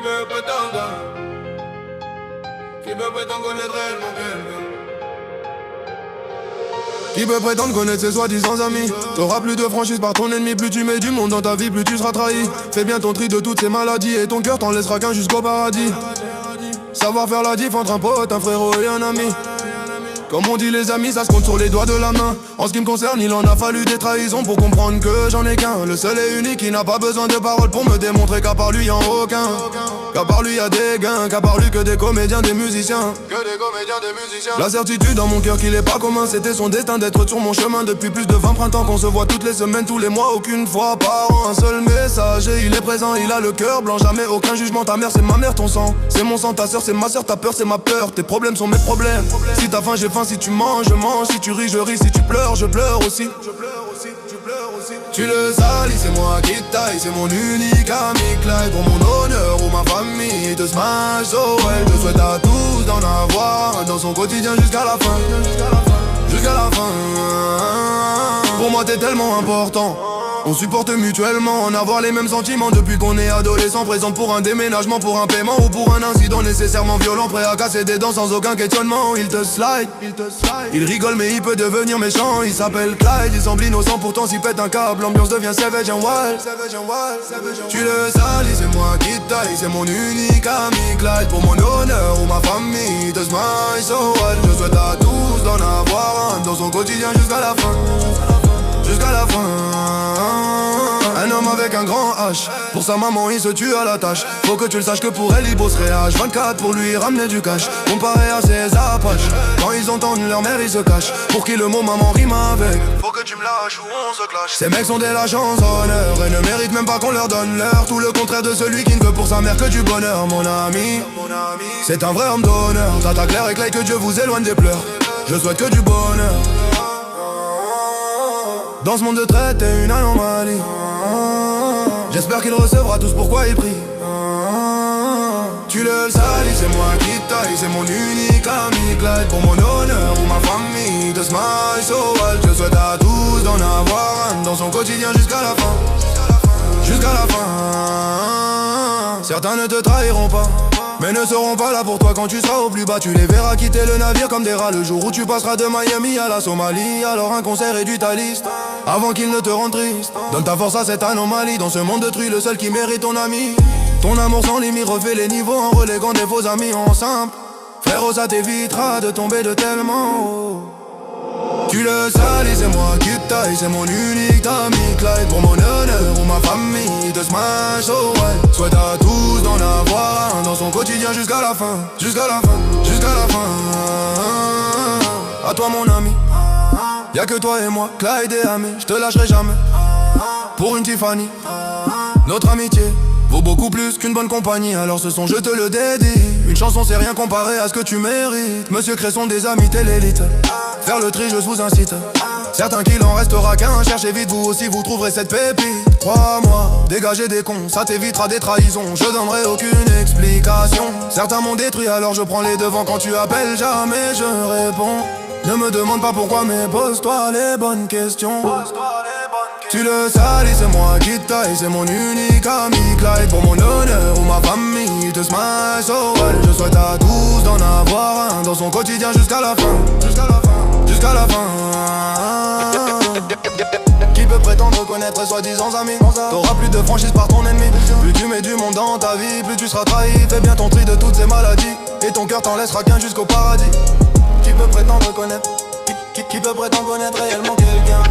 peut prétendre connaître réellement quelqu'un? Qui peut prétendre connaître ses soi-disant amis? T'auras plus de franchise par ton ennemi. Plus tu mets du monde dans ta vie, plus tu seras trahi. Fais bien ton tri de toutes ces maladies et ton cœur t'en laissera qu'un jusqu'au paradis. Savoir faire la diff entre un pote, un frérot et un ami. Comme on dit les amis, ça se compte sur les doigts de la main. En ce qui me concerne, il en a fallu des trahisons pour comprendre que j'en ai qu'un. Le seul et unique qui n'a pas besoin de paroles pour me démontrer qu'à part lui, y'en a aucun. Qu'à part lui, y'a des gains, qu'à part lui, que des comédiens, des musiciens. La certitude dans mon cœur qu'il est pas commun. C'était son destin d'être sur mon chemin depuis plus de 20 printemps. Qu'on se voit toutes les semaines, tous les mois, aucune fois par an. Un seul message et il est présent, il a le cœur blanc. Jamais aucun jugement, ta mère c'est ma mère, ton sang c'est mon sang, ta soeur c'est ma soeur, ta peur c'est ma peur. Tes problèmes sont mes problèmes. Si t'as faim, j'ai faim, si tu manges, je mange. Si tu ris, je ris, si tu pleures, je pleure aussi. Tu le salis, c'est moi qui taille, c'est mon unique ami Clyde. Pour mon honneur ou ma famille, te smash so well. Je souhaite à tous d'en avoir un dans son quotidien jusqu'à la fin. Jusqu'à la fin. Pour moi t'es tellement important. On supporte mutuellement, en avoir les mêmes sentiments depuis qu'on est adolescent. Présente pour un déménagement, pour un paiement ou pour un incident nécessairement violent. Prêt à casser des dents sans aucun questionnement. Il te slide, il rigole mais il peut devenir méchant. Il s'appelle Clyde, il semble innocent pourtant s'il pète un câble. L'ambiance devient savage and wild. Tu le salis, c'est moi qui taille, c'est mon unique ami Clyde. Pour mon honneur ou ma famille, te smile so well. Je souhaite à tous d'en avoir un dans son quotidien jusqu'à la fin. Jusqu'à la fin. Un homme avec un grand H. Pour sa maman il se tue à la tâche. Faut que tu le saches que pour elle il bosserait H24 pour lui ramener du cash. Comparé à ses apaches, quand ils entendent leur mère ils se cachent. Pour qui le mot maman rime avec. Faut que tu me lâches ou on se clash. Ces mecs sont des lâchants honneur et ne méritent même pas qu'on leur donne l'heure. Tout le contraire de celui qui ne veut pour sa mère que du bonheur. Mon ami, c'est un vrai homme d'honneur. Tata Claire et Clay, que Dieu vous éloigne des pleurs. Je souhaite que du bonheur. Dans ce monde de traite t'es une anomalie. J'espère qu'il recevra tout ce pourquoi il prie. Tu le salis, c'est moi qui taille, c'est mon unique ami Clyde. Pour mon honneur ou ma famille, de smile so well. Je souhaite à tous d'en avoir un dans son quotidien jusqu'à la fin. Jusqu'à la fin. Certains ne te trahiront pas, mais ne seront pas là pour toi quand tu seras au plus bas. Tu les verras quitter le navire comme des rats le jour où tu passeras de Miami à la Somalie. Alors un concert réduit ta liste avant qu'il ne te rende triste. Donne ta force à cette anomalie. Dans ce monde détruit, le seul qui mérite ton ami. Ton amour sans limite refait les niveaux en reléguant des faux amis en simple. Frérot, ça t'évitera de tomber de tellement haut. Tu le salis, c'est moi qui taille, c'est mon unique ami Clyde. Pour mon honneur ou ma famille, te smash so well. Souhaite à tous d'en avoir un dans son quotidien jusqu'à la fin. Jusqu'à la fin, jusqu'à la fin. À toi mon ami, y'a que toi et moi, Clyde et Ami. Je te lâcherai jamais pour une Tiffany. Notre amitié vaut beaucoup plus qu'une bonne compagnie. Alors ce son je te le dédie. Une chanson c'est rien comparé à ce que tu mérites. Monsieur Cresson des amis t'es l'élite. Faire le tri je vous incite. Certains qu'il en restera qu'un. Cherchez vite vous aussi vous trouverez cette pépite. Crois-moi, dégagez des cons, ça t'évitera des trahisons. Je donnerai aucune explication. Certains m'ont détruit alors je prends les devants. Quand tu appelles jamais je réponds. Ne me demande pas pourquoi mais pose-toi les bonnes questions. Tu le salis, c'est moi qui taille, c'est mon unique ami Clyde. Pour mon honneur ou ma famille, te smile so well. Je souhaite à tous d'en avoir un dans son quotidien jusqu'à la fin. Jusqu'à la fin, jusqu'à la fin. Qui peut prétendre connaître soi-disant amis? T'auras plus de franchise par ton ennemi. Plus tu mets du monde dans ta vie, plus tu seras trahi. Fais bien ton tri de toutes ces maladies et ton cœur t'en laissera qu'un jusqu'au paradis. Qui peut prétendre connaître, qui peut prétendre connaître réellement quelqu'un?